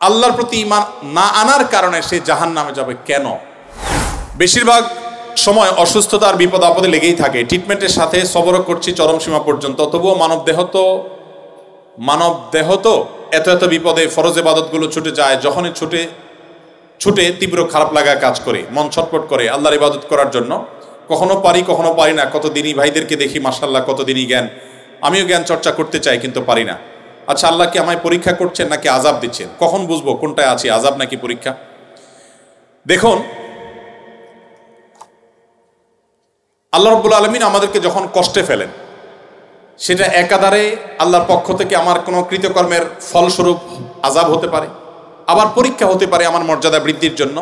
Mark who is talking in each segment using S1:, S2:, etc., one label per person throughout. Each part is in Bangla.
S1: আল্লাহর প্রতি ঈমান না আনার কারণে সে জাহান্নামে যাবে কেন? বেশিরভাগ সময় অসুস্থতার বিপদ আপদে লেগেই থাকে, ট্রিটমেন্টের সাথে সবরও করছি চরম সীমা পর্যন্ত, তবুও মানব দেহ তো এত এত বিপদে ফরজ ইবাদতগুলো ছুটে যায়। যখনই ছুটে তীব্র খারাপ লাগা কাজ করে, মন ছটফট করে আল্লাহর ইবাদত করার জন্য। কখনো পারি কখনো পারি না। কত দিনই ভাইদেরকে দেখি মাশাআল্লাহ, কত দিনই জ্ঞান, আমিও জ্ঞান চর্চা করতে চাই কিন্তু পারি না। আচ্ছা, আল্লাহ কি আমায় পরীক্ষা করছেন নাকি আযাব দিচ্ছেন? কখন বুঝবো কোনটায় আছি, আযাব নাকি পরীক্ষা? দেখুন, আল্লাহ রাব্বুল আলামিন আমাদেরকে যখন কষ্টে ফেলেন, সেটা একাধারে আল্লাহর পক্ষ থেকে আমার কোনো কৃতকর্মের ফলস্বরূপ আযাব হতে পারে, আবার পরীক্ষা হতে পারে আমার মর্যাদা বৃদ্ধির জন্য,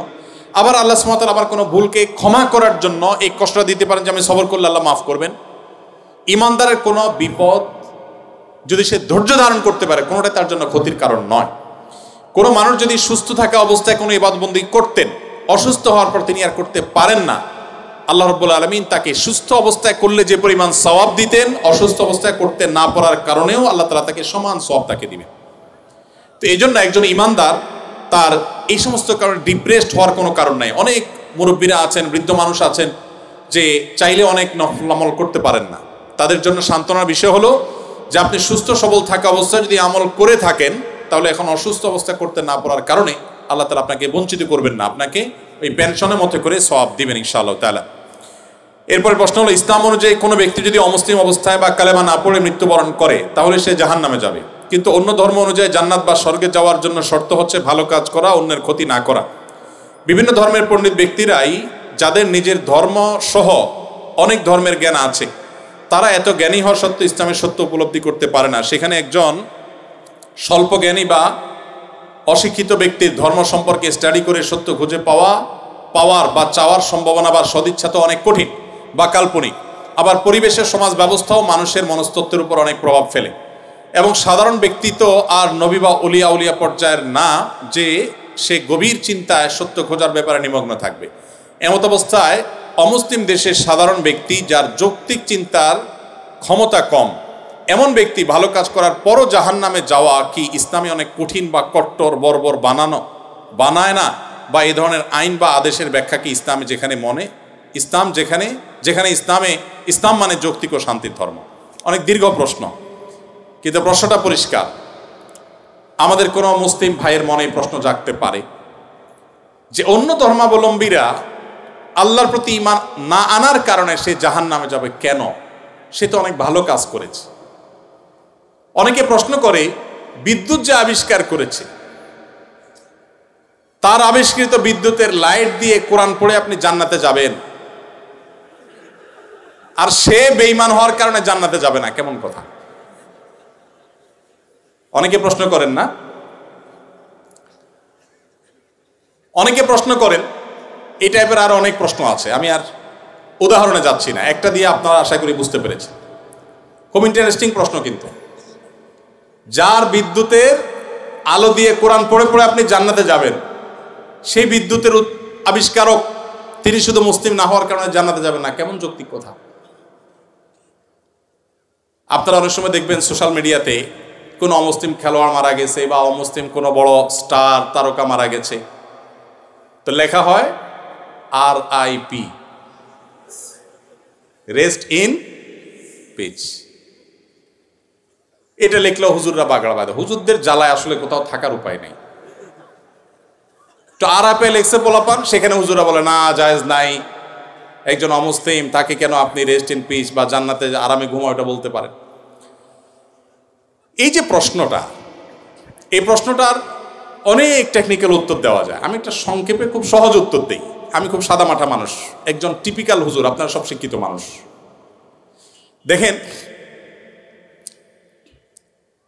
S1: আবার আল্লাহ সুবহানাহু ওয়া তাআলা আমার কোনো ভুলকে ক্ষমা করার জন্য এই কষ্টটা দিতে পারেন যে আমি সবর করলে আল্লাহ মাফ করবেন। ঈমানদারের কোনো বিপদ যদি সে ধৈর্য ধারণ করতে পারে, কোনোটাই তার জন্য ক্ষতির কারণ নয়। কোনো মানুষ যদি সুস্থ থাকা অবস্থায় কোনো ইবাদতবন্দি করতেন, অসুস্থ হওয়ার পর তিনি আর করতে পারেন না, আল্লাহ রাব্বুল আলামিন তাকে সুস্থ অবস্থায় করলে যে পরিমাণ সওয়াব দিতেন, অসুস্থ অবস্থায় করতে না পারার কারণেও আল্লাহ তাআলা তাকে সমান সওয়াব তাকে দিবেন। তো এই জন্য একজন ঈমানদার তার এই সমস্ত কারণে ডিপ্রেসড হওয়ার কোনো কারণ নাই। অনেক মুরব্বীরা আছেন, বৃদ্ধ মানুষ আছেন যে চাইলে অনেক নফল আমল করতে পারেন না। তাদের জন্য সান্ত্বনার বিষয় হলো যে আপনি সুস্থ সবল থাকা অবস্থায় যদি আমল করে থাকেন, তাহলে এখন অসুস্থ অবস্থা করতে না পারার কারণে আল্লাহ তাআলা আপনাকে বঞ্চিত করবেন না, আপনাকে ওই পেনশনের মতো করে সওয়াব দিবেন ইনশাআল্লাহ তাআলা। এরপরে প্রশ্ন হলো, ইসলাম অনুযায়ী কোনো ব্যক্তি যদি অমুসলিম অবস্থায় বা কালেমা না পড়ে মৃত্যুবরণ করে, তাহলে সে জাহান্নামে যাবে। কিন্তু অন্য ধর্ম অনুযায়ী জান্নাত বা স্বর্গে যাওয়ার জন্য শর্ত হচ্ছে ভালো কাজ করা, অন্যের ক্ষতি না করা। বিভিন্ন ধর্মের পণ্ডিত ব্যক্তিরাই, যাদের নিজের ধর্ম সহ অনেক ধর্মের জ্ঞান আছে, তারা এত জ্ঞানী হওয়া সত্ত্বেও ইসলামের সত্য উপলব্ধি করতে পারে না। সেখানে একজন স্বল্প জ্ঞানী বা অশিক্ষিত ব্যক্তির ধর্ম সম্পর্কে স্টাডি করে সত্য খুঁজে পাওয়ার বা চাওয়ার সম্ভাবনা বা সদিচ্ছা তো অনেক কঠিন বা কাল্পনিক। আবার পরিবেশের সমাজ ব্যবস্থাও মানুষের মনস্তত্ত্বের উপর অনেক প্রভাব ফেলে, এবং সাধারণ ব্যক্তি তো আর নবী বা উলিয়া পর্যায়ের না যে সে গভীর চিন্তায় সত্য খোঁজার ব্যাপারে নিমগ্ন থাকবে। এমত অবস্থায় অমুসলিম দেশের সাধারণ ব্যক্তি, যার যৌক্তিক চিন্তার ক্ষমতা কম, এমন ব্যক্তি ভালো কাজ করার পরও জাহান্নামে যাওয়া কি ইসলামে অনেক কঠিন বা কট্টর বর্বর বানায় না? বা এই ধরনের আইন বা আদেশের ব্যাখ্যা কি ইসলামে ইসলাম মানে যৌক্তিক ও শান্তির ধর্ম? অনেক দীর্ঘ প্রশ্ন, কিন্তু প্রশ্নটা পরিষ্কার। আমাদের কোনো মুসলিম ভাইয়ের মনে প্রশ্ন জাগতে পারে যে অন্য ধর্মাবলম্বীরা আল্লাহর প্রতি ঈমান না আনার কারণে সে জাহান্নামে যাবে কেন? সে তো অনেক ভালো কাজ করেছে। অনেকে প্রশ্ন করে, বিদ্যুৎ যে আবিষ্কার করেছে, তার আবিষ্কৃত বিদ্যুতের লাইট দিয়ে কোরআন পড়ে আপনি জান্নাতে যাবেন, আর সে বেঈমান হওয়ার কারণে জান্নাতে যাবে না, কেমন কথা? অনেকে প্রশ্ন করেন না? অনেকে প্রশ্ন করেন, এই টাইপের আরো অনেক প্রশ্ন আছে, আমি আর উদাহরণে যাচ্ছি না, একটা দিয়ে আপনারা আশা করি বুঝতে পেরেছেন। খুব ইন্টারেস্টিং প্রশ্ন কিন্তু। যার বিদ্যুতের আলো দিয়ে কোরআন পড়ে পড়ে আপনি জান্নাতে যাবেন, সেই বিদ্যুতের আবিষ্কারক তিনি শুধু মুসলিম না হওয়ার কারণে জান্নাতে যাবেন না, কেমন যৌক্তিক কথা? আপনারা অনেক সময় দেখবেন সোশ্যাল মিডিয়াতে কোনো অমুসলিম খেলোয়াড় মারা গেছে বা অমুসলিম কোনো বড় স্টার তারকা মারা গেছে, তো লেখা হয় RIP, রেস্ট ইন পিস। এটা লিখলেও হুজুররা বাগড়া বাঁধে। হুজুরদের জ্বালায় আসলে কোথাও থাকার উপায় নেই। তো RIP লেখছে পোলাপান, সেখানে হুজুররা বলে না, জায়েজ নাই, একজন অমুসলিম, তাকে কেন আপনি রেস্ট ইন পিস বা জান্নাতে আরামে ঘুমাও এটা বলতে পারেন? এই যে প্রশ্নটা, এই প্রশ্নটার অনেক টেকনিক্যাল উত্তর দেওয়া যায়। আমি একটা সংক্ষেপে খুব সহজ উত্তর দিই। আমি খুব সাদামাটা মানুষ, একজন টিপিক্যাল হুজুর, আপনারা সব শিক্ষিত মানুষ। দেখেন,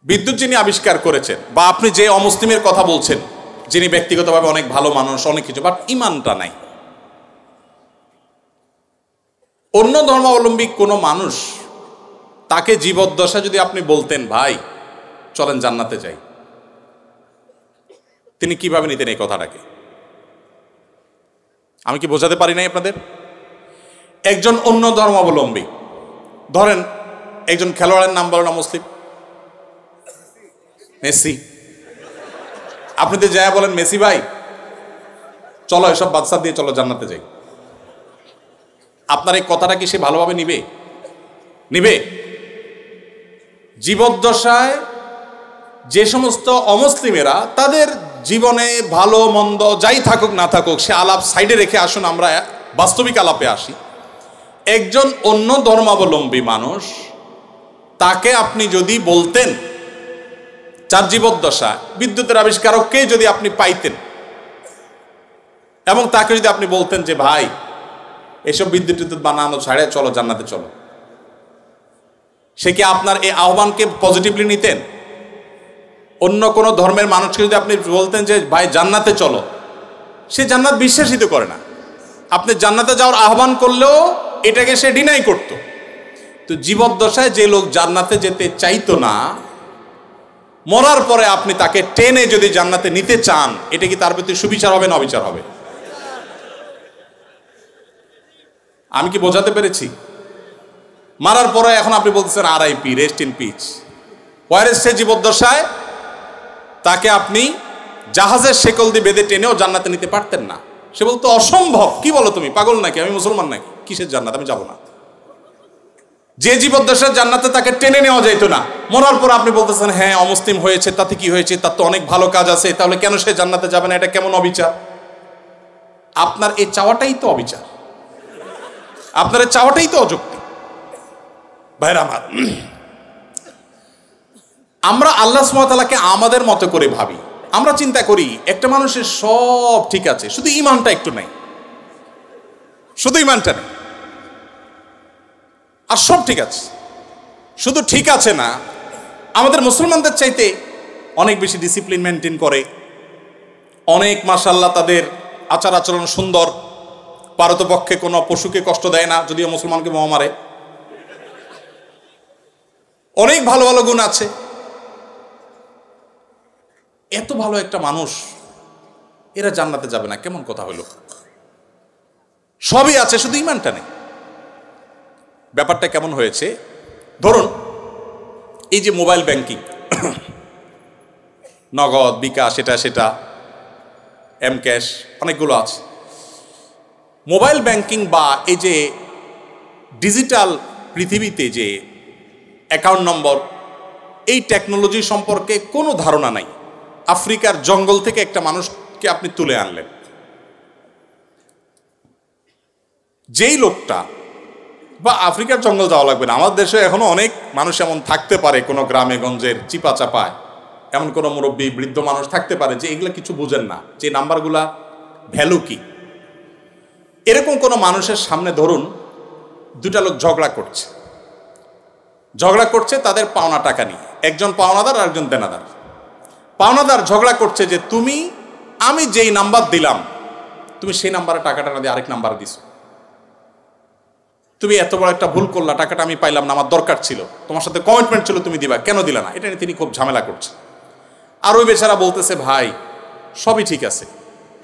S1: বিদ্যুৎ যিনি আবিষ্কার করেছেন, বা আপনি যে অমুসলিমের কথা বলছেন, যিনি ব্যক্তিগতভাবে অনেক ভালো মানুষ, অনেক কিছু, বাট ইমানটা নাই, অন্য ধর্মাবলম্বী কোনো মানুষ তাকে জীবদ্দশা যদি আপনি বলতেন, ভাই চলেন জান্নাতে যাই, তিনি কিভাবে নিতেন এই কথাটাকে? আমি কি বোঝাতে পারি নাই আপনাদের? একজন অন্য ধর্মাবলম্বী, ধরেন একজন খেলোয়াড়ের নাম বলো না, মুসলিম, মেসি, আপনি তো যাই বলেন মেসি ভাই চলো এসব বাদশা দিয়ে চলো জান্নাতে যাই, আপনার এই কথাটা কি সে ভালোভাবে নিবে? নিবে? জীবদ্দশায় যে সমস্ত অমুসলিমেরা তাদের জীবনে ভালো মন্দ যাই থাকুক না থাকুক সে আলাপ সাইডে রেখে আসুন আমরা বাস্তবিক আলাপে আসি। একজন অন্য ধর্মাবলম্বী মানুষ তাকে আপনি যদি বলতেন, চার জীবদ্দশা বিদ্যুতের আবিষ্কারককে যদি আপনি পাইতেন এবং তাকে যদি আপনি বলতেন যে ভাই এসব বিদ্যুৎ বানানো ছাড়ে চলো জান্নাতে চলো, সে কি আপনার এই আহ্বানকে পজিটিভলি নিতেন? অন্য কোনো ধর্মের মানুষকে যদি আপনি বলতেন যে ভাই জান্নাতে চলো, সে জান্নাত বিশ্বাসিত করে না। আপনি জান্নাতে যাওয়ার আহ্বান করলেও এটাকে সে ডিনাই করত। তো জীবদ্দশায় যে লোক জান্নাতে যেতে চাইতো না, মরার পরে আপনি তাকে টেনে যদি জান্নাতে নিতে চান, এটা কি তার প্রতি সুবিচার হবে না অবিচার হবে? আমি কি বোঝাতে পেরেছি? মারার পরে এখন আপনি বলতেছেন RIP, রেস্ট ইন পিচ। ওয়ারেস সে জীবদ্দশায় তাকে আপনি জাহাজের শেকল দিয়ে বেঁধে টেনেও জান্নাতে নিতে পারতেন না। সে বলতো অসম্ভব, কি বলো তুমি, পাগল নাকি, আমি মুসলমান নাকি, কিসের জান্নাত, আমি যাবো না। যে জীবদ্দশার জান্নাতে তাকে টেনে নেওয়া যাইতো না, মরার পর আপনি বলতেছেন হ্যাঁ অমুসলিম হয়েছে তাতে কি হয়েছে, তার তো অনেক ভালো কাজ আছে, তাহলে কেন সে জান্নাতে যাবে না? এটা কেমন অবিচার? আপনার এই চাওয়াটাই তো অবিচার, আপনার এই চাওয়াটাই তো অযৌক্তিক। ভাইরা আমার, আমরা আল্লাহ সুবহানাহু ওয়া তাআলাকে আমাদের মতো করে ভাবি। আমরা চিন্তা করি একটা মানুষের সব ঠিক আছে, শুধু ঈমানটা একটু নাই, শুধু ঈমানটা নেই, আর সব ঠিক আছে। শুধু ঠিক আছে না, আমাদের মুসলমানদের চাইতে অনেক বেশি ডিসিপ্লিন মেনটেন করে, অনেক মাশাআল্লাহ তাদের আচার আচরণ সুন্দর, পারতপক্ষে কোনো পশুকে কষ্ট দেয় না, যদিও মুসলমানকে মোয়া মারে, অনেক ভালো ভালো গুণ আছে। এত ভালো একটা মানুষ, এরা জান্নাতে যাবে না কেমন কথা হলো? সবই আছে, শুধু ঈমানটা নেই। ব্যাপারটা কেমন হয়েছে? ধরুন এই যে মোবাইল ব্যাংকিং, নগদ, বিকাশ, সেটা এম ক্যাশ, অনেকগুলো আছে। মোবাইল ব্যাংকিং বা এই যে ডিজিটাল পৃথিবীতে যে অ্যাকাউন্ট নম্বর, এই টেকনোলজি সম্পর্কে কোনো ধারণা নাই। আফ্রিকার জঙ্গল থেকে একটা মানুষকে আপনি তুলে আনলেন, যেই লোকটা, বা আফ্রিকার জঙ্গল যাওয়া লাগবে না, আমাদের দেশে এখনো অনেক মানুষ এমন থাকতে পারে, কোনো গ্রামে গঞ্জের চিপা চাপায় এমন কোনো মুরব্বী বৃদ্ধ মানুষ থাকতে পারে যে এগুলো কিছু বুঝেন না, যে নাম্বারগুলা ভ্যালু কি। এরকম কোনো মানুষের সামনে ধরুন দুটা লোক ঝগড়া করছে তাদের পাওনা টাকা নিয়ে, একজন পাওনাদার আর একজন দেনাদার। পাওনাদার ঝগড়া করছে যে আমি যেই নাম্বার দিলাম তুমি সেই নাম্বারে টাকাটা না দিয়ে আরেক নাম্বার দিছো, তুমি এত বড় একটা ভুল করলা, টাকাটা আমি পাইলাম না, আমার দরকার ছিল, তোমার সাথে কমিটমেন্ট ছিল, তুমি দিবা, কেন দিলা না? এটা নিয়ে তিনি খুব ঝামেলা করছে। আর ওই বেচারা বলতেছে ভাই সবই ঠিক আছে,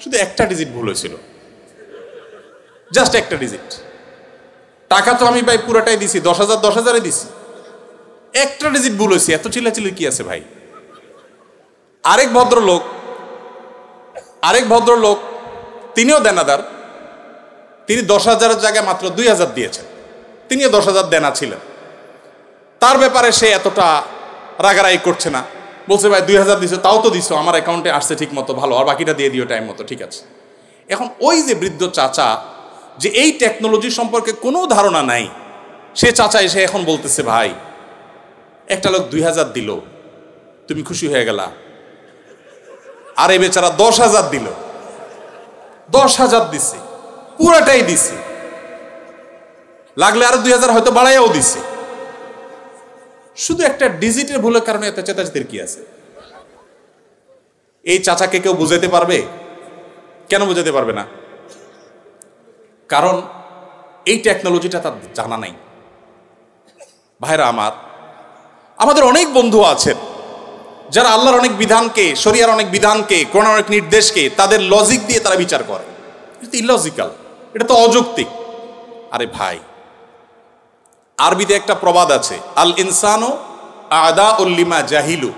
S1: শুধু একটা ডিজিট ভুল হয়েছিল, জাস্ট একটা ডিজিট, টাকা তো আমি ভাই পুরোটাই দিছি, 10,000 দিছি, একটা ডিজিট ভুল হয়েছে, এত চিল্লাচিল্লি কি আছে ভাই? আরেক ভদ্রলোক তিনিও দেনাদার, তিনি 10,000-এর জায়গায় মাত্র 2,000 দিয়েছেন, তিনিও 10,000 দেনা ছিলেন। তার ব্যাপারে সে এতটা রাগারাগি করছে না, বলছে ভাই 2,000 দিছো, তাও তো দিছো, আমার অ্যাকাউন্টে আসছে ঠিক মতো, ভালো, আর বাকিটা দিয়ে দিও টাইম মতো, ঠিক আছে। এখন ওই যে বৃদ্ধ চাচা, যে এই টেকনোলজি সম্পর্কে কোনো ধারণা নাই, সে চাচা এসে এখন বলতেছে ভাই একটা লোক 2,000 দিল, তুমি খুশি হয়ে গেলা, আর এই বেচারা 10,000 দিল, 10,000 দিছে, পুরাটাই দিছে, লাগলে আরো 2,000 হয়তো বাড়াইয়াও দিছে, শুধু একটা ডিজিটের ভুলের কারণে এত চেতাচেতির কি আছে? এই চাচাকে কেউ বুঝাতে পারবে? কেন বুঝাতে পারবে না? কারণ এই টেকনোলজিটা তার জানা নাই। ভাইরা আমার, আমাদের অনেক বন্ধু আছেন যারা আল্লাহর অনেক বিধানকে, শরিয়ার অনেক বিধানকে, কোরআনের অনেক নির্দেশকে তাদের লজিক দিয়ে তারা বিচার করে। এটা তো ইলজিক্যাল, এটা তো অযৌক্তিক। আরে ভাই, আরবিতে একটা প্রবাদ আছে, আল ইনসানু আদাউল লিমা জাহিলু,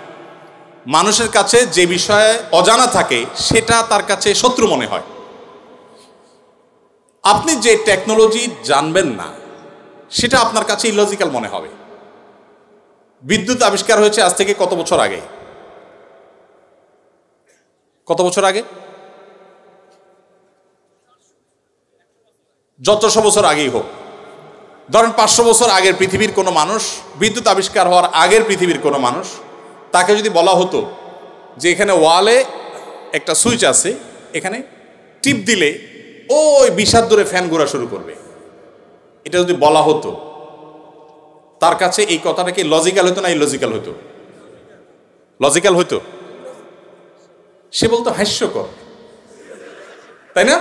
S1: মানুষের কাছে যে বিষয়ে অজানা থাকে সেটা তার কাছে শত্রু মনে হয়। আপনি যে টেকনোলজি জানবেন না সেটা আপনার কাছে ইলজিক্যাল মনে হবে। বিদ্যুৎ আবিষ্কার হয়েছে আজ থেকে কত বছর আগে? কত বছর আগে? যতশো বছর আগেই হোক, ধরেন 500 বছর আগের পৃথিবীর কোনো মানুষ, বিদ্যুৎ আবিষ্কার হওয়ার আগের পৃথিবীর কোনো মানুষ, তাকে যদি বলা হতো যে এখানে ওয়ালে একটা সুইচ আছে, এখানে টিপ দিলে ওই 20 হাত দূরে ফ্যান ঘোরা শুরু করবে, এটা যদি বলা হতো, তার কাছে এই কথাটা কি লজিক্যাল হতো না ইলজিক্যাল হতো? লজিক্যাল হতো। সে বলতো হাস্যকর, তাই না?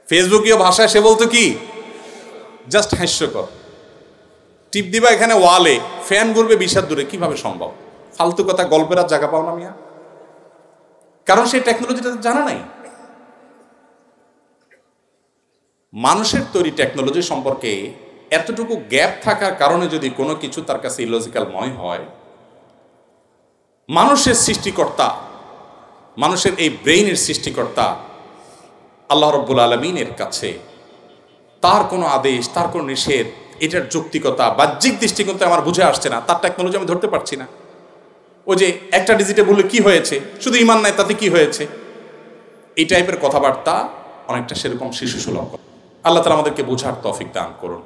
S1: ফেসবুকীয় ভাষায় সে বলতো কি, জাস্ট হাস্যকর। টিপ দিবা এখানে ওয়ালে, ফ্যান ঘুরবে 20 হাত দূরে, কিভাবে সম্ভব? ফালতু কথা, গল্পের আর জায়গা পাও না মিয়া, কারণ সেই টেকনোলজিটা জানা নাই। মানুষের তৈরি টেকনোলজি সম্পর্কে এতটুকু গ্যাপ থাকার কারণে যদি কোনো কিছু তার কাছে ইলজিক্যাল মনে হয়, মানুষের সৃষ্টিকর্তা, মানুষের এই ব্রেইনের সৃষ্টিকর্তা আল্লাহ রাব্বুল আলামিনের কাছে তার কোনো আদেশ, তার কোনো নিষেধ, এটার যৌক্তিকতা বাহ্যিক দৃষ্টিকোণে আমার বুঝে আসছে না, তার টেকনোলজি আমি ধরতে পারছি না। ওই যে একটা ডিজিটে বললে কি হয়েছে, শুধু ইমান নাই তাতে কি হয়েছে, এই টাইপের কথাবার্তা অনেকটা সেরকম শিশুসুলভ। আল্লাহ তাআলা আমাদেরকে বোঝার তৌফিক দান করুন।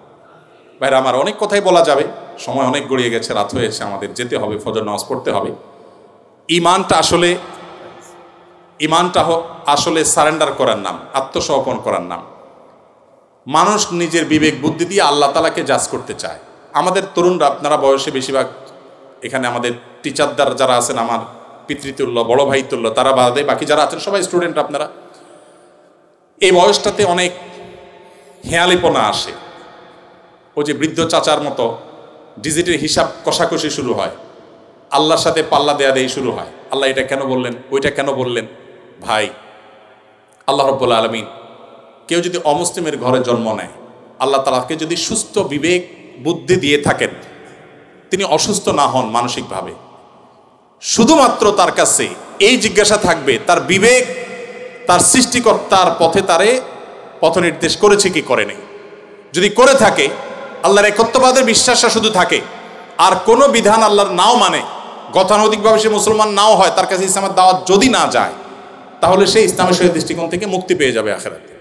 S1: ভাইরা আমার, অনেক কথাই বলা যাবে, সময় অনেক গড়িয়ে গেছে, রাত হয়েছে, আমাদের যেতে হবে, ফজর নামাজ পড়তে হবে। ইমানটা আসলে সারেন্ডার করার নাম, আত্মসমর্পণ করার নাম। মানুষ নিজের বিবেক বুদ্ধি দিয়ে আল্লাহ তাআলাকে জাজ করতে চায়। আমাদের তরুণরা, আপনারা বয়সে বেশিরভাগ এখানে আমাদের টিচারদার যারা আছেন, আমার পিতৃতুল্য, বড় ভাই তুল্য, তারা বাদে বাকি যারা আছেন সবাই স্টুডেন্ট। আপনারা এই বয়সটাতে অনেক হেয়ালিপনা আসে। ওই যে বৃদ্ধ চাচার মতো ডিজিটের হিসাব কষাকষি শুরু হয়, আল্লাহর সাথে পাল্লা দেয়া দেই শুরু হয়। আল্লাহ এটা কেন বললেন, ওইটা কেন বললেন? ভাই, আল্লাহ রাব্বুল আলামিন কেউ যদি অমুসলিমের ঘরে জন্ম নেয়, আল্লাহ তাআলাকে যদি সুস্থ বিবেক বুদ্ধি দিয়ে থাকেন, তিনি অসুস্থ না হন মানসিকভাবে, শুধুমাত্র তার কাছে এই জিজ্ঞাসা থাকবে তার বিবেক তার সৃষ্টিকর্তার পথে তারে পথ নির্দেশ করেছে কি করেনি। যদি করে থাকে, আল্লাহর একত্ববাদের বিশ্বাসটা শুধু থাকে, আর কোনো বিধান আল্লাহর নাও মানে, গতানুগতিকভাবে সে মুসলমান নাও হয়, তার কাছে ইসলামের দাওয়াত যদি না যায়, তাহলে সে ইসলামের সহিত দৃষ্টিকোণ থেকে মুক্তি পেয়ে যাবে আখিরাতে।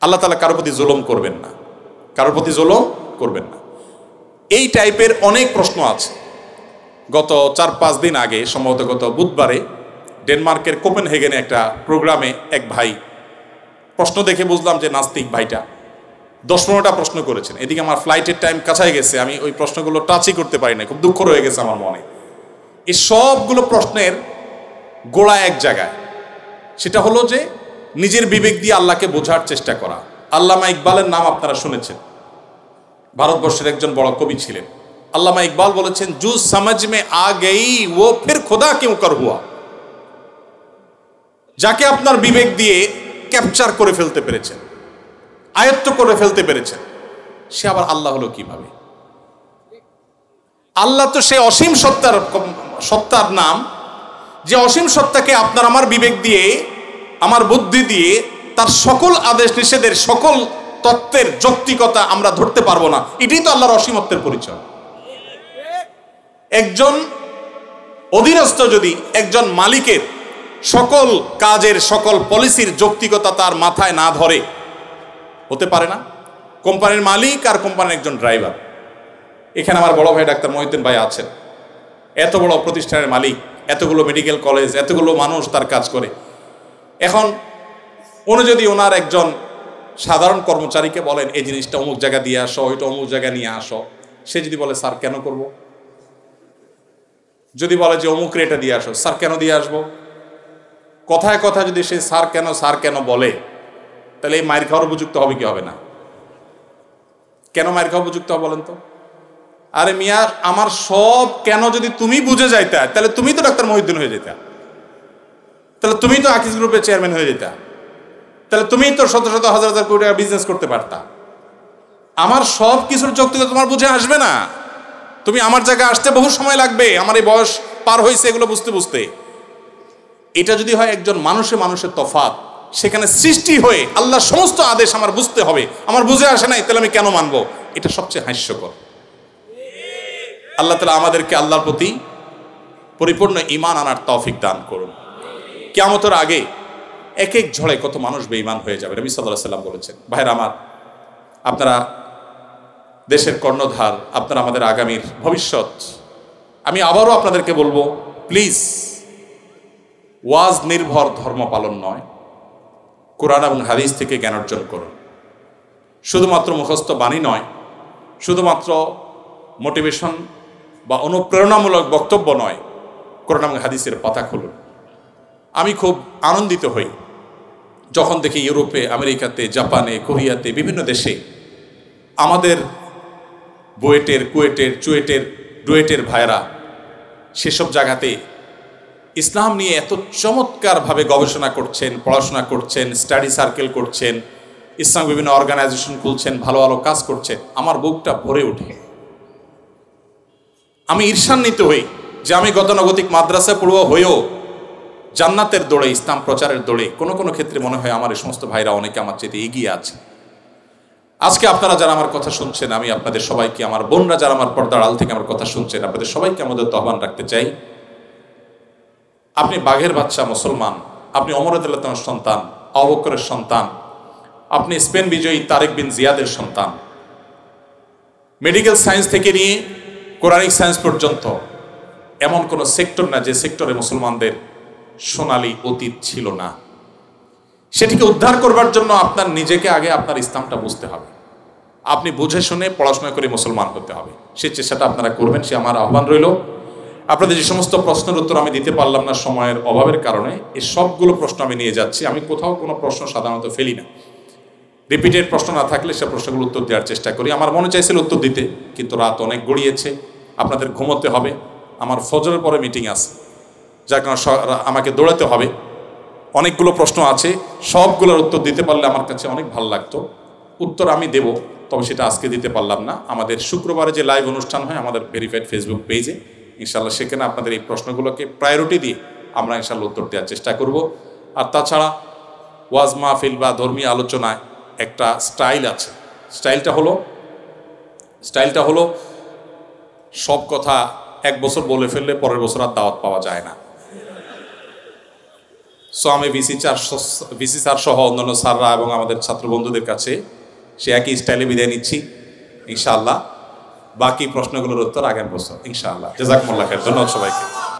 S1: আল্লাহ তাআলা কারোর প্রতি জুলুম করবেন না, কারোর প্রতি জুলুম করবেন না। এই টাইপের অনেক প্রশ্ন আছে। গত 4-5 দিন আগে, সম্ভবত গত বুধবারে, ডেনমার্কের কোপেনহেগেনে একটা প্রোগ্রামে এক ভাই, প্রশ্ন দেখে বুঝলাম যে নাস্তিক ভাইটা 10-15টা প্রশ্ন করেছেন। এদিকে আমার ফ্লাইটের টাইম কাছাই গেছে, আমি ওই প্রশ্নগুলো টাচই করতে পারি না, খুব দুঃখ রয়ে গেছে আমার মনে। এই সবগুলো প্রশ্নের গোড়া এক জায়গায়, সেটা হলো যে নিজের বিবেক দিয়ে আল্লাহকে বোঝার চেষ্টা করা। আল্লামা ইকবালের নাম আপনারা শুনেছেন, ভারতবর্ষের একজন বড় কবি ছিলেন। আল্লামা ইকবাল বলেছেন, জু সমঝ মে আ গই ও ফির খুদা কিউ কর হুয়া। যাকে আপনার বিবেক দিয়ে ক্যাপচার করে ফেলতে পেরেছেন, আয়ত্ত করে ফেলতে পেরেছেন, সে আবার আল্লাহ হলো কিভাবে? আল্লাহ তো সে অসীম সত্তার নাম, যে অসীম সত্তাকে আপনার আমার বিবেক দিয়ে, আমার বুদ্ধি দিয়ে তার সকল আদেশ নিষেধের, সকল তত্ত্বের যৌক্তিকতা আমরা ধরতে পারবো না। এটাই তো আল্লাহর অসীমত্বের পরিচয়। একজন অধীনস্থ যদি একজন মালিকের সকল কাজের, সকল পলিসির যৌক্তিকতা তার মাথায় না ধরে, হতে পারে না। কোম্পানির মালিক আর কোম্পানির একজন ড্রাইভার, এখানে আমার বড় ভাই ডাক্তার মহিউদ্দিন ভাই আছেন, এত বড় প্রতিষ্ঠানের মালিক, এতগুলো মেডিকেল কলেজ, এতগুলো মানুষ তার কাজ করে। এখন উনি যদি ওনার একজন সাধারণ কর্মচারীকে বলেন এই জিনিসটা অমুক জায়গা দিয়ে আসো, ওইটা অমুক জায়গায় নিয়ে আসো, সে যদি বলে স্যার কেন করব? যদি বলে যে অমুক রেটে দিয়ে আসো, স্যার কেন দিয়ে আসবো? কথায় কথা যদি সে স্যার কেন বলে, তাহলে এই মায়ের খাওয়ার উপযুক্ত হবে কি হবে না? কেন মায়ের খাওয়া উপযুক্ত হবে বলেন তো? আরে মিয়া, আমার সব কেন যদি তুমি বুঝে যাইতা, তাহলে তুমি তো ডাক্তার মহিউদ্দিন হয়ে যেতা, তাহলে তুমি তো আকিজ গ্রুপের চেয়ারম্যান হয়ে যেতা, তাহলে তুমি তো শত শত হাজার হাজার কোটি টাকা বিজনেস করতে পারতা। আমার সব কিছুর যৌক্তিকতা তোমার বুঝে আসবে না। তুমি আমার জায়গায় আসতে বহু সময় লাগবে, আমার এই বয়স পার হয়েছে এগুলো বুঝতে বুঝতে। এটা যদি হয় একজন মানুষের তফাৎ, সেখানে সৃষ্টি হয়ে আল্লাহর সমস্ত আদেশ আমার বুঝতে হবে, আমার বুঝে আসে নাই, তাহলে আমি কেন মানবো? এটা সবচেয়ে হাস্যকর। আল্লাহ তাআলা আমাদেরকে আল্লাহর প্রতি পরিপূর্ণ ঈমান আনার তৌফিক দান করুন। কিয়ামতের আগে এক এক ঝড়ে কত মানুষ বেঈমান হয়ে যাবে, নবী সাল্লাল্লাহু আলাইহি ওয়াসাল্লাম বলেছেন। ভাইরা আমার, আপনারা দেশের কর্ণধার, আপনারা আমাদের আগামীর ভবিষ্যৎ। আমি আবারও আপনাদেরকে বলবো, প্লিজ, ওয়াজ নির্ভর ধর্ম পালন নয়, কোরআন এবং হাদিস থেকে জ্ঞান অর্জন করুন। শুধুমাত্র মুখস্থ বাণী নয়, শুধুমাত্র মোটিভেশন বা অনুপ্রেরণামূলক বক্তব্য নয়, কোরআন এবং হাদিসের পাতা খুলুন। আমি খুব আনন্দিত হই যখন দেখি ইউরোপে, আমেরিকাতে, জাপানে, কোরিয়াতে, বিভিন্ন দেশে আমাদের বুয়েটের, কুয়েটের, চুয়েটের, ডুয়েটের ভাইরা সেসব জায়গাতে ইসলাম নিয়ে এত চমৎকারভাবে গবেষণা করছেন, পড়াশোনা করছেন, স্টাডি সার্কেল করছেন, ইসলাম বিভিন্ন অর্গানাইজেশন খুলছেন, ভালো ভালো কাজ করছেন। আমার বুকটা ভরে ওঠে। আমি ঈর্ষান্বিত হই যে আমি গতানুগতিক মাদ্রাসা পড়ুয়া হয়েও জান্নাতের দৌড়ে, ইসলাম প্রচারের দৌড়ে কোনো কোনো ক্ষেত্রে মনে হয় আমার এই সমস্ত ভাইরা অনেকে আমার চেয়ে এগিয়ে আছে। আজকে আপনারা যারা আমার কথা শুনছেন, আমি আপনাদের সবাইকে, আমার বোনরা যারা আমার পর্দার আড়াল থেকে আমার কথা শুনছেন, আপনাদের সবাইকে আমাদের আহ্বান রাখতে চাই, আপনি বাঘের বাচ্চা মুসলমান, আপনি ওমর রাদিয়াল্লাহু তাআলার সন্তান, আবু বকরের সন্তান, আপনি স্পেন বিজয়ী তারেক বিন জিয়াদের সন্তান। মেডিকেল সায়েন্স থেকে নিয়ে কোরআনিক সায়েন্স পর্যন্ত এমন কোনো সেক্টর না যে সেক্টরে মুসলমানদের সোনালী অতীত ছিল না। সেটিকে উদ্ধার করবার জন্য আপনার নিজেকে আগে আপনার ইসলামটা বুঝতে হবে। আপনি বুঝে শুনে পড়াশোনা করে মুসলমান হতে হবে। সেই চেষ্টাটা আপনারা করবেন, সে আমার আহ্বান রইল। আপনাদের যে সমস্ত প্রশ্নের উত্তর আমি দিতে পারলাম না সময়ের অভাবের কারণে, এই সবগুলো প্রশ্ন আমি নিয়ে যাচ্ছি। আমি কোথাও কোনো প্রশ্ন সাধারণত ফেলি না। রিপিটেড প্রশ্ন না থাকলে সে প্রশ্নগুলো উত্তর দেওয়ার চেষ্টা করি। আমার মনে চাইছিল উত্তর দিতে, কিন্তু রাত অনেক গড়িয়েছে, আপনাদের ঘুমোতে হবে, আমার ফজরের পরে মিটিং আছে, যার কারণে আমাকে দৌড়াতে হবে। অনেকগুলো প্রশ্ন আছে, সবগুলোর উত্তর দিতে পারলে আমার কাছে অনেক ভালো লাগতো। উত্তর আমি দেব, তবে সেটা আজকে দিতে পারলাম না। আমাদের শুক্রবারে যে লাইভ অনুষ্ঠান হয় আমাদের ভেরিফাইড ফেসবুক পেজে, ইনশাল্লাহ সেখানে আপনাদের এই প্রশ্নগুলোকে প্রায়োরিটি দিয়ে আমরা ইনশাল্লাহ উত্তর দেওয়ার চেষ্টা করব। আর তাছাড়া ওয়াজ মাহফিল বা ধর্মীয় আলোচনায় একটা স্টাইল আছে। স্টাইলটা হলো সব কথা এক বছর বলে ফেললে পরের বছর আর দাওয়াত পাওয়া যায় না। সো আমি ভিসি স্যার সহ অন্যান্য স্যাররা এবং আমাদের ছাত্র বন্ধুদের কাছে সে একই স্টাইলে বিদায় নিচ্ছি ইনশাআল্লাহ। বাকি প্রশ্নগুলোর উত্তর আগামী বছর ইনশাআল্লাহ। জাযাকুমুল্লাহ খাইর। ধন্যবাদ সবাইকে।